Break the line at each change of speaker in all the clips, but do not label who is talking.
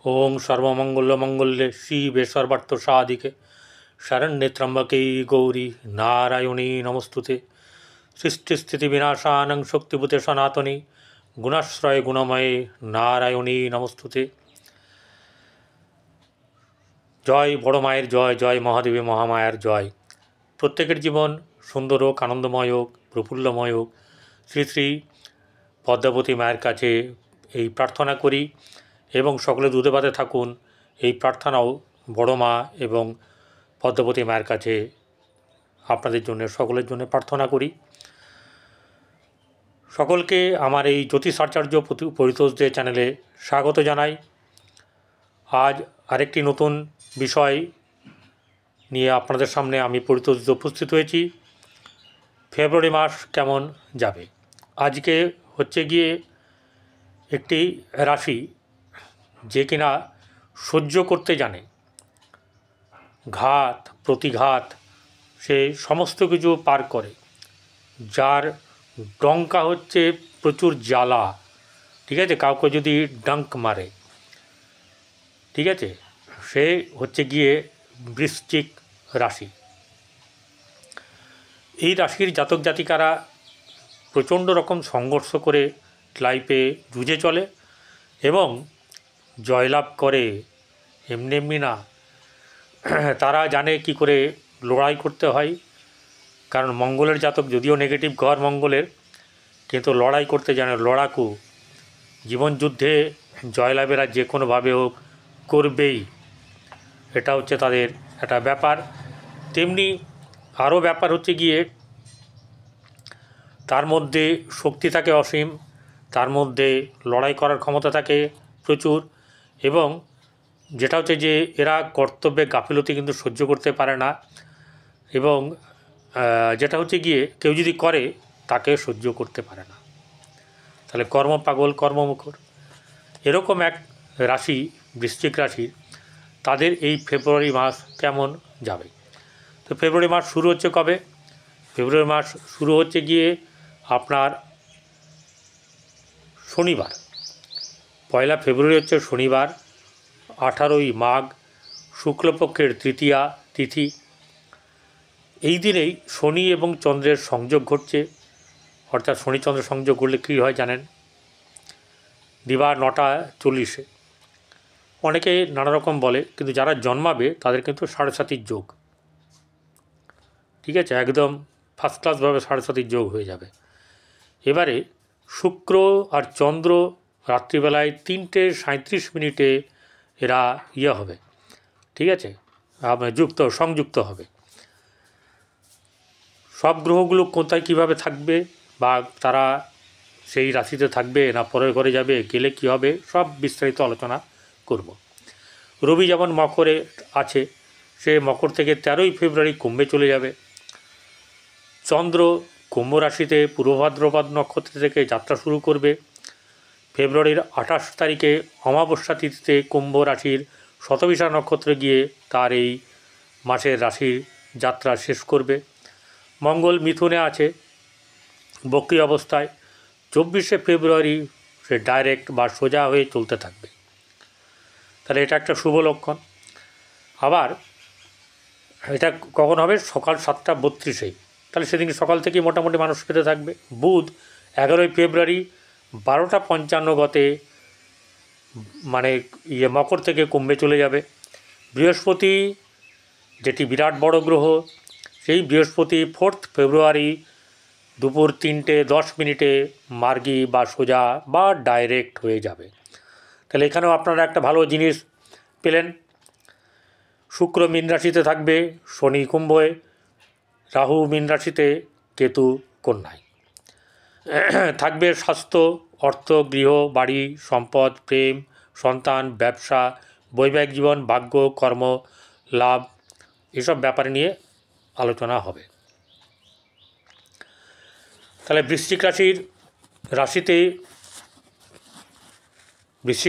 ओं सर्वमंगल्ये शिवे सर्वार्थसाधिके शरण्ये त्र्यंबके गौरी नारायणी नमस्तुते। सृष्टिस्थितिविनाशानं शक्तिभूते सनातनी गुणाश्रय गुणमये नारायणी नमस्तुते। जय बड़ मायर जय, जय महादेवी महामायार जय। प्रत्येकेर जीवन सुंदर होक, आनंदमय होक, प्रफुल्लमय होक, श्री श्री पद्मावती माয়ের কাছে এই প্রার্থনা করি এবং সকলে দুধে ভাতে থাকুন। এই প্রার্থনাও বড় মা এবং পদ্মাবতী মায়ের কাছে আপনাদের জন্য সকলের জন্য প্রার্থনা করি। সকলকে আমার এই জ্যোতিষাচার্য পরিতোষদের চ্যানেলে স্বাগত জানাই। আজ আরেকটি নতুন বিষয় নিয়ে আপনাদের সামনে আমি পরিতোষে উপস্থিত হয়েছি। ফেব্রুয়ারি মাস কেমন যাবে, আজকে হচ্ছে গিয়ে একটি রাশি যে কিনা সহ্য করতে জানে, ঘাত প্রতিঘাত সে সমস্ত কিছু পার করে, যার ডঙ্কা হচ্ছে প্রচুর জ্বালা, ঠিক আছে, কাউকে যদি ডাঙ্ক মারে, ঠিক আছে, সে হচ্ছে গিয়ে বৃশ্চিক রাশি। এই রাশির জাতক জাতিকারা প্রচণ্ড রকম সংঘর্ষ করে লাইফে যুঝে চলে এবং জয়লাভ করে। এমনি এমনি না, তারা জানে কি করে লড়াই করতে হয়। কারণ মঙ্গলের জাতক যদিও নেগেটিভ ঘর মঙ্গলের, কিন্তু লড়াই করতে জানে, লড়াকু। জীবন যুদ্ধে জয়লাভেরা যে কোনোভাবে হোক করবেই, এটা হচ্ছে তাদের একটা ব্যাপার। তেমনি আরও ব্যাপার হচ্ছে গিয়ে তার মধ্যে শক্তি থাকে অসীম, তার মধ্যে লড়াই করার ক্ষমতা থাকে প্রচুর, এবং যেটা হচ্ছে যে এরা কর্তব্যে গাফিলতি কিন্তু সহ্য করতে পারে না, এবং যেটা হচ্ছে গিয়ে কেউ যদি করে তাকে সহ্য করতে পারে না, তাহলে কর্মপাগল কর্মমুখর। এরকম এক রাশি বৃশ্চিক রাশির, তাদের এই ফেব্রুয়ারি মাস কেমন যাবে। তো ফেব্রুয়ারি মাস শুরু হচ্ছে কবে? ফেব্রুয়ারি মাস শুরু হচ্ছে গিয়ে আপনার শনিবার, 1 ফেব্রুয়ারি হচ্ছে শনিবার, 18ই মাঘ, শুক্লপক্ষের তৃতীয়া তিথি। এই দিনেই শনি এবং চন্দ্রের সংযোগ ঘটছে। অর্থাৎ শনি চন্দ্র সংযোগ করলে কী হয় জানেন? দিবা 9:40। অনেকে নানা রকম বলে, কিন্তু যারা জন্মাবে তাদের কিন্তু 7.5 যোগ, ঠিক আছে, একদম ফার্স্ট ক্লাসভাবে 7.5 যোগ হয়ে যাবে। এবারে শুক্র আর চন্দ্র রাত্রিবেলায় 3:37 এরা হবে, ঠিক আছে, সংযুক্ত হবে। সব গ্রহগুলো কোথায় কীভাবে থাকবে, বা তারা সেই রাশিতে থাকবে না পরের ঘরে যাবে, গেলে কী হবে, সব বিস্তারিত আলোচনা করব। রবি যেমন মকরে আছে, সে মকর থেকে 13ই ফেব্রুয়ারি কুম্ভে চলে যাবে। চন্দ্র কুম্ভ রাশিতে পূর্ব ভাদ্রপদ নক্ষত্র থেকে যাত্রা শুরু করবে। ফেব্রুয়ারির 28 তারিখে অমাবস্যা তিথিতে কুম্ভ রাশির শতবিশা নক্ষত্রে গিয়ে তার এই মাসের রাশির যাত্রা শেষ করবে। মঙ্গল মিথুনে আছে বক্রী অবস্থায়, 24শে ফেব্রুয়ারি সে ডাইরেক্ট বা সোজা হয়ে চলতে থাকবে। তাহলে এটা একটা শুভ লক্ষণ। আবার এটা কখন হবে? সকাল 7:32। তাহলে সেদিন সকাল থেকেই মোটামুটি মানুষ পেতে থাকবে। বুধ 11ই ফেব্রুয়ারি 12:55 গতে মানে মকর থেকে কুম্ভে চলে যাবে। বৃহস্পতি, যেটি বিরাট বড় গ্রহ, সেই বৃহস্পতি 4 ফেব্রুয়ারি দুপুর 3:10 মার্গী বা সোজা বা ডাইরেক্ট হয়ে যাবে। তাহলে এখানেও আপনারা একটা ভালো জিনিস পেলেন। শুক্র মীন রাশিতে থাকবে, শনি কুম্ভে, রাহু মীন রাশিতে, কেতু কন্যায় থাকবে। স্বাস্থ্য, অর্থ, গৃহ, বাড়ি, সম্পদ, প্রেম, সন্তান, ব্যবসা, বৈবাহিক জীবন, ভাগ্য, কর্ম, লাভ, এসব ব্যাপারে নিয়ে আলোচনা হবে। তাহলে বৃশ্চিক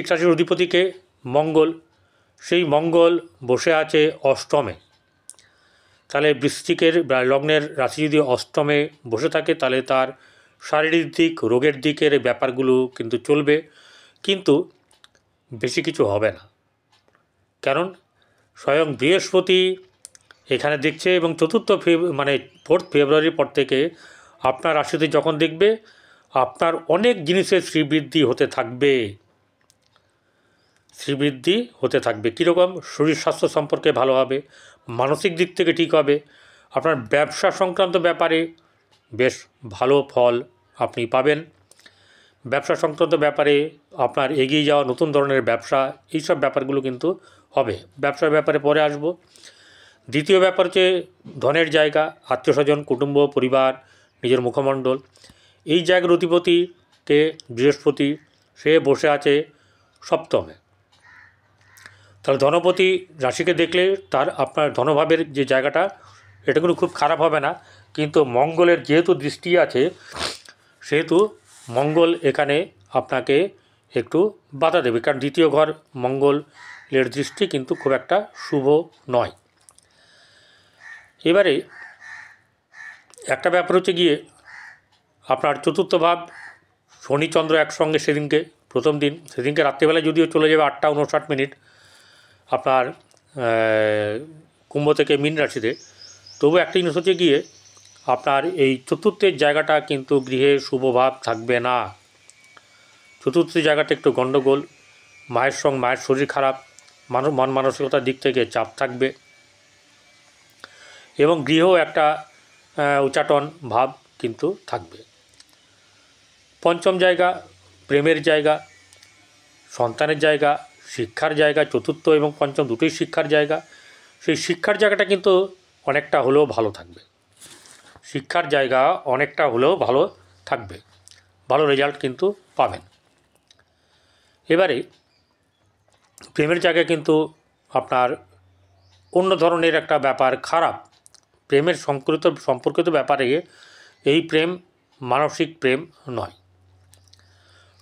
রাশির অধিপতিকে মঙ্গল, সেই মঙ্গল বসে আছে অষ্টমে। তাহলে বৃশ্চিকের লগ্নের রাশি যদি অষ্টমে বসে থাকে, তাহলে তার শারীরিক দিক, রোগের দিকের ব্যাপারগুলো কিন্তু চলবে, কিন্তু বেশি কিছু হবে না। কারণ স্বয়ং বৃহস্পতি এখানে দেখছে এবং 4 ফেব্রুয়ারির পর থেকে আপনার রাশিতে যখন দেখবে আপনার অনেক জিনিসের শ্রীবৃদ্ধি হতে থাকবে। কীরকম? শরীর স্বাস্থ্য সম্পর্কে ভালো হবে, মানসিক দিক থেকে ঠিক হবে, আপনার ব্যবসা সংক্রান্ত ব্যাপারে বেশ ভালো ফল আপনি পাবেন। ব্যবসা সংক্রান্ত ব্যাপারে আপনার এগিয়ে যাওয়া, নতুন ধরনের ব্যবসা, এইসব ব্যাপারগুলো কিন্তু হবে। ব্যবসার ব্যাপারে পরে আসব। দ্বিতীয় ব্যাপার হচ্ছে ধনের জায়গা, আত্মীয়স্বজন, কুটুম্ব, পরিবার, নিজের মুখমণ্ডল। এই জায়গার অধিপতিকে বৃহস্পতি, সে বসে আছে সপ্তমে। তাহলে ধনপতি রাশিকে দেখলে তার আপনার ধনভাবের যে জায়গাটা, এটা কিন্তু খুব খারাপ হবে না। কিন্তু মঙ্গলের যেহেতু দৃষ্টি আছে, সেহেতু মঙ্গল এখানে আপনাকে একটু বাধা দেবে, কারণ দ্বিতীয় ঘর মঙ্গলের দৃষ্টি কিন্তু খুব একটা শুভ নয়। এবারে একটা ব্যাপার হচ্ছে গিয়ে আপনার চতুর্থ ভাব, শনি চন্দ্র একসঙ্গে সেদিনকে, প্রথম দিন, সেদিনকে রাত্রিবেলায় যদিও চলে যাবে 8টা 59 আপনার কুম্ভ থেকে মীন রাশিতে, তবু একটা জিনিস হচ্ছে গিয়ে আপনার এই চতুর্থের জায়গাটা কিন্তু গৃহে শুভভাব থাকবে না। চতুর্থের জায়গাটা একটু গণ্ডগোল, মায়ের শরীর খারাপ, মন মানসিকতার দিক থেকে চাপ থাকবে এবং গৃহেও একটা উচ্চাটন ভাব কিন্তু থাকবে। পঞ্চম জায়গা প্রেমের জায়গা, সন্তানের জায়গা, শিক্ষার জায়গা, চতুর্থ এবং পঞ্চম দুটোই শিক্ষার জায়গা। সেই শিক্ষার জায়গাটা কিন্তু অনেকটা হলেও ভালো থাকবে। ভালো রেজাল্ট কিন্তু পাবেন। এবারে প্রেমের জায়গায় কিন্তু আপনার অন্য ধরনের একটা ব্যাপার খারাপ। প্রেমের সম্পর্কিত ব্যাপারে এই প্রেম মানসিক প্রেম নয়।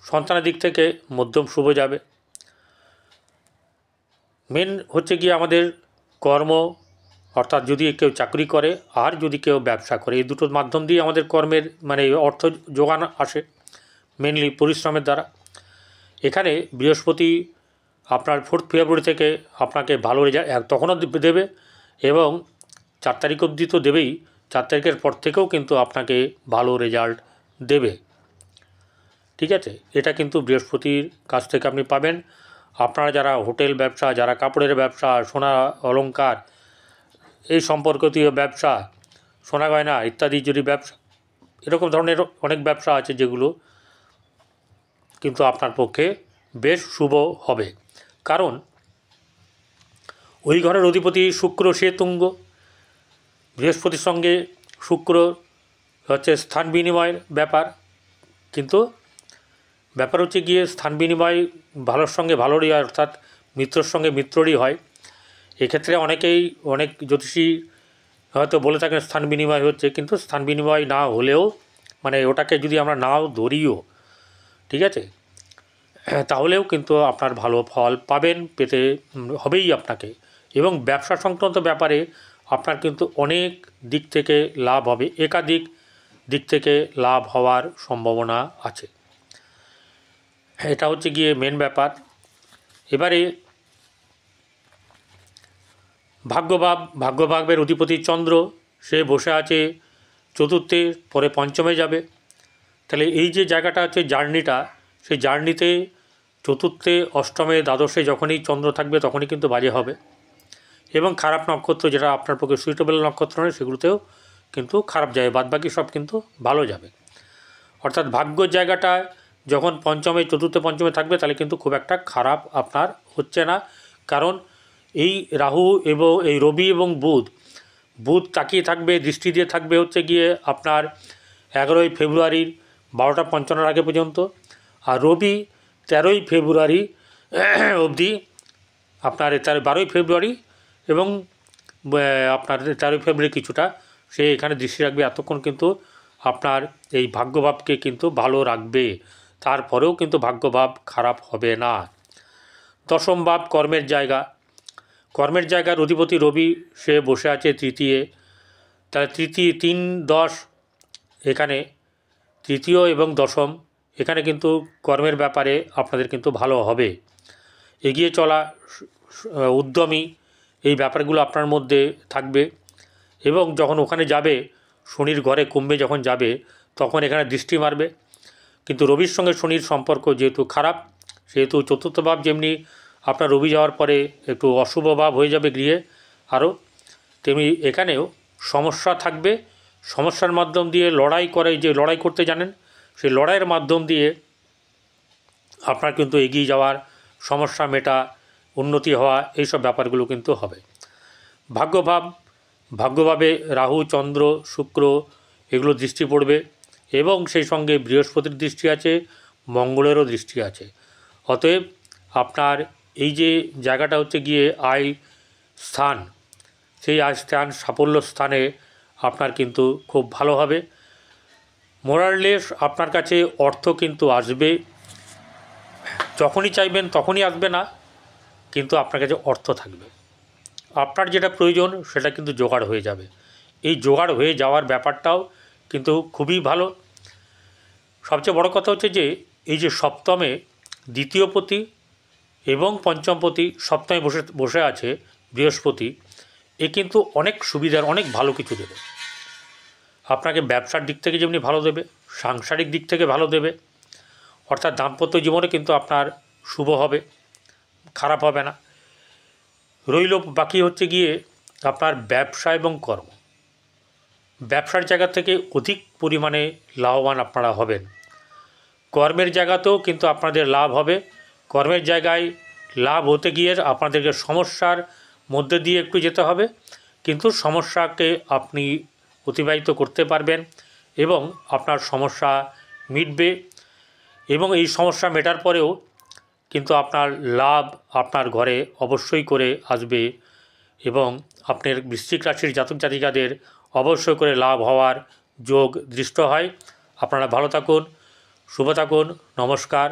সন্তানের দিক থেকে মধ্যম শুভ যাবে। মেন হচ্ছে গিয়ে আমাদের কর্ম, অর্থাৎ যদি কেউ চাকরি করে আর যদি কেউ ব্যবসা করে, এই দুটোর মাধ্যম দিয়ে আমাদের কর্মের অর্থ যোগান আসে, মেনলি পরিশ্রমের দ্বারা। এখানে বৃহস্পতি আপনার 4 ফেব্রুয়ারি থেকে আপনাকে ভালো রেজাল্ট তখনও দেবে এবং 4 তারিখ অবধি তো দেবেই, 4 তারিখের পর থেকেও কিন্তু আপনাকে ভালো রেজাল্ট দেবে। ঠিক আছে, এটা কিন্তু বৃহস্পতির কাছ থেকে আপনি পাবেন। আপনারা যারা হোটেল ব্যবসা, যারা কাপড়ের ব্যবসা, সোনা অলংকার এই সম্পর্কিত ব্যবসা, সোনা গয়না ইত্যাদি যদি ব্যবসা, এরকম ধরনের অনেক ব্যবসা আছে যেগুলো কিন্তু আপনার পক্ষে বেশ শুভ হবে। কারণ ওই ঘরের অধিপতি শুক্র, সে তুঙ্গ, বৃহস্পতির সঙ্গে শুক্র হচ্ছে স্থান বিনিময়ের ব্যাপার। কিন্তু ব্যাপার হচ্ছে গিয়ে স্থান বিনিময় ভালোর সঙ্গে ভালোরই হয়, অর্থাৎ মিত্রর সঙ্গে মিত্ররই হয়। এক্ষেত্রে অনেক জ্যোতিষী হয়তো বলে থাকেন স্থান বিনিময় হচ্ছে, কিন্তু স্থান বিনিময় না হলেও ওটাকে যদি আমরা নাও ধরিও, ঠিক আছে, তাহলেও কিন্তু আপনার ভালো ফল পেতে হবেই আপনাকে। এবং ব্যবসা সংক্রান্ত ব্যাপারে আপনার কিন্তু অনেক দিক থেকে লাভ হবে, একাধিক দিক থেকে লাভ হওয়ার সম্ভাবনা আছে। এটা হচ্ছে গিয়ে মেন ব্যাপার। এবারে ভাগ্যভাবের অধিপতি চন্দ্র, সে বসে আছে চতুর্থে, পরে পঞ্চমে যাবে। তাহলে এই যে জায়গাটা আছে জার্নিটা, সেই জার্নিতে চতুর্থে, অষ্টমে, দ্বাদশে যখনই চন্দ্র থাকবে তখনই কিন্তু বাজে হবে। এবং খারাপ নক্ষত্র, যেটা আপনার পক্ষে সুইটেবল নক্ষত্র নয়, সেগুলোতেও কিন্তু খারাপ যাবে, বাদবাকি সব কিন্তু ভালো যাবে। অর্থাৎ ভাগ্যর জায়গাটা যখন পঞ্চমে, চতুর্থে পঞ্চমে থাকবে, তাহলে কিন্তু খুব একটা খারাপ আপনার হচ্ছে না। কারণ এই রাহু এবং এই রবি এবং বুধ তাকিয়ে থাকবে, দৃষ্টি দিয়ে থাকবে হচ্ছে গিয়ে আপনার 11ই ফেব্রুয়ারির 12টা 55 আগে পর্যন্ত, আর রবি 13ই ফেব্রুয়ারি অবধি, আপনার 12ই ফেব্রুয়ারি এবং আপনার 13ই ফেব্রুয়ারি কিছুটা সে এখানে দৃষ্টি রাখবে। এতক্ষণ কিন্তু আপনার এই ভাগ্যভাবকে কিন্তু ভালো রাখবে, তারপরেও কিন্তু ভাগ্যভাব খারাপ হবে না। দশম ভাব কর্মের জায়গার অধিপতি রবি, সে বসে আছে তৃতীয়। তাহলে 3-10 এখানে তৃতীয় এবং দশম, এখানে কিন্তু কর্মের ব্যাপারে আপনাদের কিন্তু ভালো হবে। এগিয়ে চলা, উদ্যমী, এই ব্যাপারগুলো আপনার মধ্যে থাকবে। এবং যখন ওখানে যাবে, শনির ঘরে কুম্ভে যখন যাবে, তখন এখানে দৃষ্টি মারবে। কিন্তু রবির সঙ্গে শনির সম্পর্ক যেহেতু খারাপ, সেহেতু চতুর্থ ভাব যেমনি আপনার রবি যাওয়ার পরে একটু অশুভ ভাব হয়ে যাবে গৃহে আরও, তেমনি এখানেও সমস্যা থাকবে। সমস্যার মাধ্যম দিয়ে লড়াই করে, যে লড়াই করতে জানেন, সেই লড়াইয়ের মাধ্যম দিয়ে আপনার কিন্তু এগিয়ে যাওয়ার, সমস্যা মেটা, উন্নতি হওয়া, এইসব ব্যাপারগুলো কিন্তু হবে। ভাগ্যভাবে রাহু, চন্দ্র, শুক্র এগুলো দৃষ্টি পড়বে এবং সেই সঙ্গে বৃহস্পতির দৃষ্টি আছে, মঙ্গলেরও দৃষ্টি আছে। অতএব আপনার এই যে জায়গাটা হচ্ছে গিয়ে আয় স্থান, সেই আয় স্থান, সাফল্য স্থানে আপনার কিন্তু খুব ভালো হবে। মোরারলেস আপনার কাছে অর্থ কিন্তু আসবে, যখনই চাইবেন তখনই আসবে না, কিন্তু আপনার কাছে অর্থ থাকবে। আপনার যেটা প্রয়োজন সেটা কিন্তু জোগাড় হয়ে যাবে। এই জোগাড় হয়ে যাওয়ার ব্যাপারটাও কিন্তু খুবই ভালো। সবচেয়ে বড় কথা হচ্ছে যে এই যে সপ্তমে দ্বিতীয়পতি এবং পঞ্চমপতি সপ্তমে বসে আছে বৃহস্পতি, এ কিন্তু অনেক সুবিধার, অনেক ভালো কিছু দেবে। আপনাকে ব্যবসার দিক থেকে যেমনি ভালো দেবে, সাংসারিক দিক থেকে ভালো দেবে, অর্থাৎ দাম্পত্য জীবনে কিন্তু আপনার শুভ হবে, খারাপ হবে না। রইল বাকি হচ্ছে গিয়ে আপনার ব্যবসা এবং কর্ম। ব্যবসার জায়গা থেকে অধিক পরিমাণে লাভবান আপনারা হবেন। কর্মের জায়গাতেও কিন্তু আপনাদের লাভ হবে। কর্মের জায়গায় লাভ হতে গিয়ে আপনাদেরকে সমস্যার মধ্যে দিয়ে একটু যেতে হবে, কিন্তু সমস্যাকে আপনি অতিবাহিত করতে পারবেন এবং আপনার সমস্যা মিটবে। এবং এই সমস্যা মেটার পরেও কিন্তু আপনার লাভ আপনার ঘরে অবশ্যই করে আসবে এবং আপনার বৃশ্চিক রাশির জাতক জাতিকাদের অবশ্যই করে লাভ হওয়ার যোগ দৃষ্ট হয়। আপনারা ভালো থাকুন, শুভ থাকুন, নমস্কার।